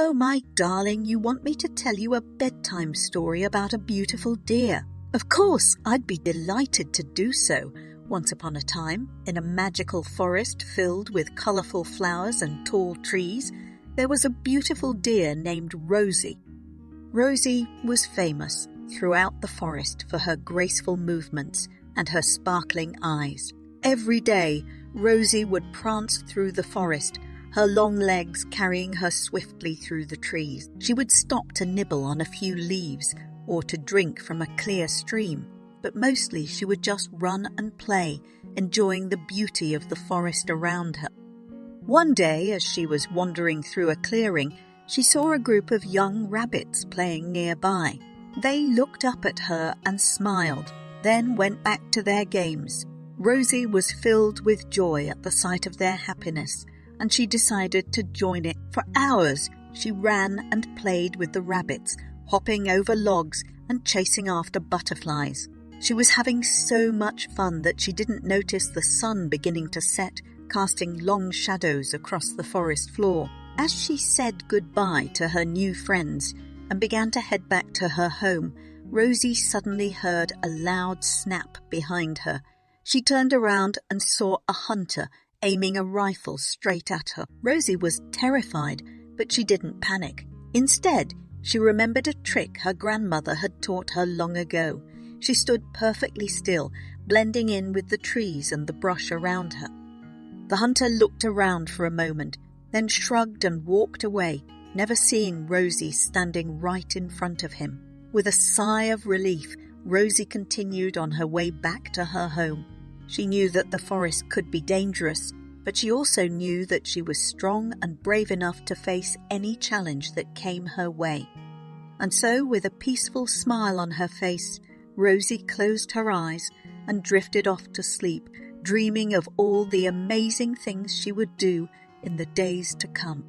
"Oh, my darling, you want me to tell you a bedtime story about a beautiful deer? Of course, I'd be delighted to do so. Once upon a time, in a magical forest filled with colourful flowers and tall trees, there was a beautiful deer named Rosy. Rosy was famous throughout the forest for her graceful movements and her sparkling eyes. Every day, Rosy would prance through the forest, her long legs carrying her swiftly through the trees. She would stop to nibble on a few leaves or to drink from a clear stream, but mostly she would just run and play, enjoying the beauty of the forest around her. One day, as she was wandering through a clearing, she saw a group of young rabbits playing nearby. They looked up at her and smiled, then went back to their games. Rosy was filled with joy at the sight of their happiness, and she decided to join it. For hours, she ran and played with the rabbits, hopping over logs and chasing after butterflies. She was having so much fun that she didn't notice the sun beginning to set, casting long shadows across the forest floor. As she said goodbye to her new friends and began to head back to her home, Rosy suddenly heard a loud snap behind her. She turned around and saw a hunter aiming a rifle straight at her. Rosy was terrified, but she didn't panic. Instead, she remembered a trick her grandmother had taught her long ago. She stood perfectly still, blending in with the trees and the brush around her. The hunter looked around for a moment, then shrugged and walked away, never seeing Rosy standing right in front of him. With a sigh of relief, Rosy continued on her way back to her home. She knew that the forest could be dangerous, but she also knew that she was strong and brave enough to face any challenge that came her way. And so, with a peaceful smile on her face, Rosy closed her eyes and drifted off to sleep, dreaming of all the amazing things she would do in the days to come.